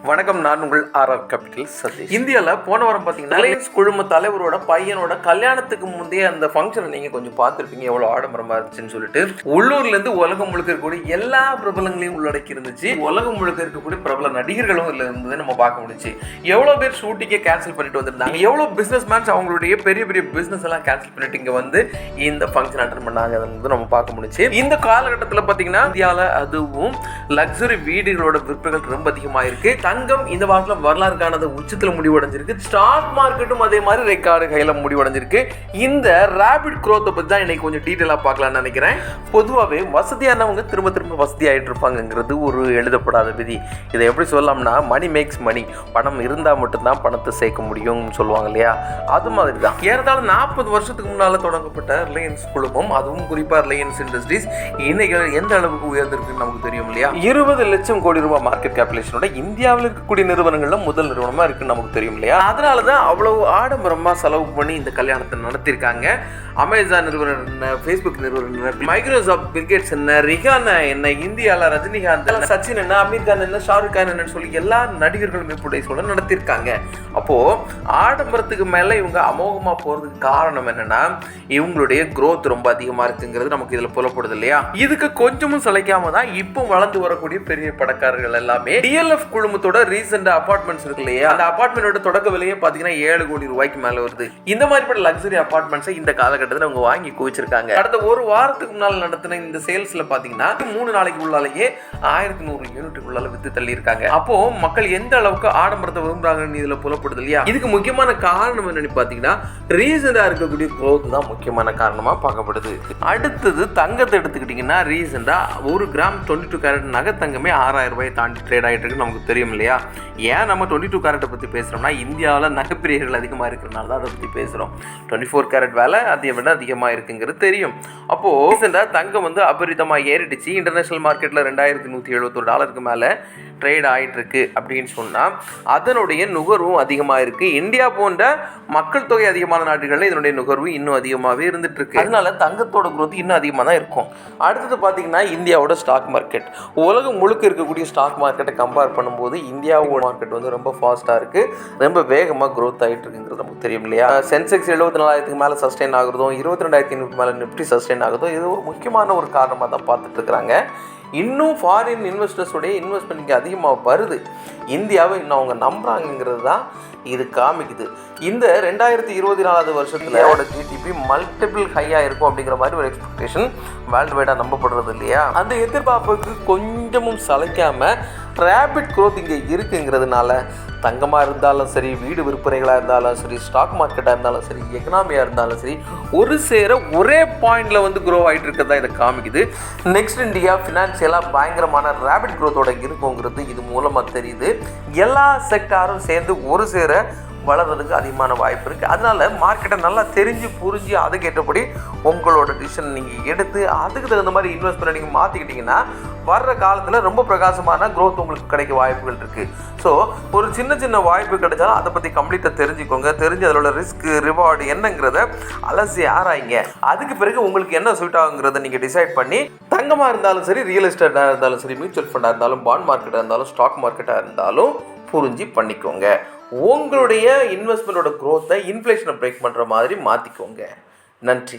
வணக்கம், நான் உங்கள் ஆர்ஆர் கேபிட்டல் சதீஷ். இந்தியாவில் போன வாரம் பார்த்தீங்கன்னா ரிலையன்ஸ் குழும தலைவரோட பையனோட கல்யாணத்துக்கு முந்தைய அந்த ஃபங்க்ஷனை நீங்கள் கொஞ்சம் பார்த்துருப்பீங்க, எவ்வளோ ஆடம்பரமாக இருந்துச்சுன்னு சொல்லிட்டு. உள்ளூர்லேருந்து உலகம் முழுக்க இருக்கக்கூடிய எல்லா பிரபலங்களையும் உள்ளடக்கி இருந்துச்சு. உலகம் முழுக்க இருக்கக்கூடிய பிரபல நடிகர்களும் இதில் இருந்தது நம்ம பார்க்க முடிச்சு. எவ்வளோ பேர் ஷூட்டிங்கே கேன்சல் பண்ணிட்டு வந்திருந்தாங்க, எவ்வளோ பிஸ்னஸ் மேன்ஸ் அவங்களுடைய பெரிய பெரிய பிஸ்னஸ் எல்லாம் கேன்சல் பண்ணிட்டு இங்கே வந்து இந்த ஃபங்க்ஷன் அட்டன் பண்ணாங்க வந்து நம்ம பார்க்க முடிச்சு. இந்த காலகட்டத்தில் பார்த்தீங்கன்னா இந்தியாவில் அதுவும் லக்ஸரி வீடுகளோட விற்பனைகள் ரொம்ப அதிகமாக இருக்கு. தங்கம் இந்த வாரத்தில் வரலாறு காணாத உச்சத்தில் முடிவடைஞ்சிருக்கு. ஸ்டாக் மார்க்கெட்டும் அதே மாதிரி ரெக்கார்டு கையில் முடிவடைஞ்சிருக்கு. இந்த ராபிட் க்ரோத்தை பற்றி தான் இன்னைக்கு கொஞ்சம் டீட்டெயிலாக பார்க்கலாம்னு நினைக்கிறேன். பொதுவாகவே வசதியானவங்க திரும்ப திரும்ப வசதி ஆகிட்டு இருப்பாங்கிறது ஒரு எழுதப்படாத விதி. இதை எப்படி சொல்லலாம்னா, மணி மேக்ஸ் மணி, பணம் இருந்தால் மட்டும்தான் பணத்தை சேர்க்க முடியும்னு சொல்லுவாங்க இல்லையா, அது மாதிரி தான். ஏறத்தாழ 40 வருஷத்துக்கு முன்னால் தொடங்கப்பட்ட ரிலையன்ஸ் குழுமம், அதுவும் குறிப்பாக ரிலையன்ஸ் இண்டஸ்ட்ரீஸ் இன்னைக்கு எந்த அளவுக்கு உயர்ந்திருக்குன்னு நமக்கு தெரியும் இல்லையா. 20 லட்சம் கோடி ரூபாய் மார்க்கெட் கேபிடலேஷனோட இந்தியாவில் இருக்கக்கூடிய நிறுவனங்கள்ல முதல் நிறுவனமா இருக்குன்னு நமக்கு தெரியும் இல்லையா. அதனாலதான் அவ்வளவு ஆடம்பரமா செலவு பண்ணி இந்த கல்யாணத்தை நடத்திருக்காங்க. அமேசான் நிறுவனர், ஃபேஸ்புக் நிறுவனர், மைக்ரோசாஃப்ட், பில்கேட்ஸ் என்ன, ரிஹானா என்ன, இந்தியாவில் ரஜினிகாந்த், சச்சின் என்ன, அமீர் கான் என்ன, ஷாருக் கான் என்னன்னு சொல்லி எல்லா நடிகர்களும் இப்படி நடத்திருக்காங்க. அப்போ ஆடம்பரத்துக்கு மேல இவங்க அமோகமா போறதுக்கு காரணம் என்னன்னா, இவங்களுடைய growth ரொம்ப அதிகமா இருக்குங்கிறது நமக்கு இதுல புலப்படுது இல்லையா. இதுக்கு கொஞ்சமும் சளைக்காம தான் இப்போ வளர்ந்து வரக்கூடிய பெரிய பணக்காரர்கள் எல்லாமே டிஎல்எஃப் குழுமத்தோட ரீசெண்ட் அபார்ட்மெண்ட்ஸ் இருக்கு இல்லையா, அந்த அபார்ட்மெண்டோட தொடக்க விலையே பாத்தீங்கன்னா 7 கோடி ரூபாய்க்கு மேல வருது. இந்த மாதிரிப்பட்ட லக்ஸரி அபார்ட்மெண்ட்ஸை இந்த காலகட்டத்தில் அவங்க வாங்கி குவிச்சிருக்காங்க. அடுத்த ஒரு வாரத்துக்கு முன்னால் நடத்தின இந்த சேல்ஸ்ல பாத்தீங்கன்னா 3 நாளைக்கு உள்ளாலேயே 1100 யூனிட்டுக்குள்ளால வித்து தள்ளி இருக்காங்க. அப்போ மக்கள் எந்த அளவுக்கு ஆடம்பரத்தை விரும்புறாங்கன்னு இதுல புலப்படுது இல்லையா. இதுக்கு முக்கியமான காரணம் என்னன்னு பாத்தீங்கன்னா, ரீசெண்டா இருக்கக்கூடிய growth தான் முக்கியமான காரணமா பார்க்கப்படுது. அடுத்தது தங்கத்தை எடுத்துக்கிட்டீங்கன்னா, ரீசெண்டா 1 கிராம் 22 கேரட் நகை தங்கமே 6000 ரூபாய் தாண்டி ட்ரேட் ஆகிட்டு இருக்கு நமக்கு தெரியும் இல்லையா. ஏன் நம்ம 22 கேரட்டை பற்றி பேசுகிறோம்னா, இந்தியாவில் நகைப்பிரியர்கள் அதிகமாக இருக்கிறனால தான் அதை பற்றி பேசுகிறோம். 24 கேரட் வேலை அதை விட அதிகமாக இருக்குங்கிறது தெரியும். அப்போது ரீசெண்டாக தங்கம் வந்து அபரிதமாக ஏறிடுச்சு. இன்டர்நேஷனல் மார்க்கெட்டில் $2171 மேலே ட்ரேட் ஆகிட்டு இருக்கு அப்படின்னு சொன்னால் அதனுடைய நுகர்வும் அதிகமாக இருக்குது. இந்தியா போன்ற மக்கள் தொகை அதிகமான நாடுகளில் இதனுடைய நுகர்வு இன்னும் அதிகமாகவே இருந்துட்டு இருக்கு. அதனால தங்கத்தோட growth இன்னும் அதிகமாக தான் இருக்கும். அடுத்தது பார்த்தீங்கன்னா, இந்தியாவோட ஸ்டாக் மார்க்கெட். உலகம் முழுக்க இருக்கக்கூடிய ஸ்டாக் மார்க்கெட்டை கம்பேர் பண்ணும்போது இந்தியாவோட மார்க்கெட் வந்து ரொம்ப ஃபாஸ்ட்டாக இருக்குது, ரொம்ப வேகமாக growth ஆகிட்டு இருக்குங்கிறது நமக்கு தெரியும் இல்லையா. சென்செக்ஸ் 74,000 மேலே சஸ்டெயின் ஆகுறதும், 22,500 மேலே நிஃப்டி சஸ்டெயின் ஆகுறதும், இது ஒரு முக்கியமான ஒரு காரணமாக தான் பார்த்துட்டு இருக்கிறாங்க. இன்னும் ஃபாரின் இன்வெஸ்டர்ஸோடைய இன்வெஸ்ட்மெண்ட் இங்கே அதிகமாக வருது. இந்தியாவை இன்னும் அவங்க நம்புறாங்கிறது தான் இது காமிக்குது. இந்த 2024 வருஷத்துல ஜிடிபி மல்டிபிள் ஹையாக இருக்கும் அப்படிங்கிற மாதிரி ஒரு எக்ஸ்பெக்டேஷன் வேர்ல்டு வைடாக நம்பப்படுறது இல்லையா. அந்த எதிர்பார்ப்புக்கு கொஞ்சமும் சளைக்காம ராபிட் growth இங்கே இருக்குங்கிறதுனால தங்கமாக இருந்தாலும் சரி, வீடு விற்பனைகளாக இருந்தாலும் சரி, ஸ்டாக் மார்க்கெட்டாக இருந்தாலும் சரி, எக்கனாமியாக இருந்தாலும் சரி, ஒரு சேர ஒரே பாயிண்டில் வந்து க்ரோ ஆகிட்டு இருக்கிறதா இதை காமிக்குது. நெக்ஸ்ட் இந்தியா ஃபினான்ஷியலாக பயங்கரமான ராபிட் growthோட இருக்குங்கிறது இது மூலமாக தெரியுது. எல்லா செக்டாரும் சேர்ந்து ஒரு சேர வளர்றதுக்கு அதிகமான வாய்ப்பு இருக்குது. அதனால் மார்க்கெட்டை நல்லா தெரிஞ்சு புரிஞ்சு அதுக்கேற்றபடி உங்களோட டிசிஷன் நீங்கள் எடுத்து அதுக்கு தகுந்த மாதிரி இன்வெஸ்ட்மெண்ட் நீங்கள் மாற்றிக்கிட்டிங்கன்னா வர்ற காலத்தில் ரொம்ப பிரகாசமான growth உங்களுக்கு கிடைக்க வாய்ப்புகள் இருக்குது. ஸோ ஒரு சின்ன சின்ன வாய்ப்பு கிடைச்சாலும் அதை பற்றி கம்ப்ளீட்டாக தெரிஞ்சுக்கோங்க. தெரிஞ்சு அதோட ரிஸ்க் ரிவார்டு என்னங்கிறத அலசி ஆராய்ங்க. அதுக்கு பிறகு உங்களுக்கு என்ன சூட் ஆகுங்கிறத நீங்கள் டிசைட் பண்ணி, தங்கமாக இருந்தாலும் சரி, ரியல் எஸ்டேட்டாக இருந்தாலும் சரி, மியூச்சுவல் ஃபண்டாக இருந்தாலும், பாண்ட் மார்க்கெட்டாக இருந்தாலும், ஸ்டாக் மார்க்கெட்டாக இருந்தாலும் புரிஞ்சு பண்ணிக்கோங்க. உங்களுடைய இன்வெஸ்ட்மெண்ட்டோட growth-ஐ இன்ஃப்ளேஷனை பிரேக் பண்ணுற மாதிரி மாற்றிக்கோங்க. நன்றி.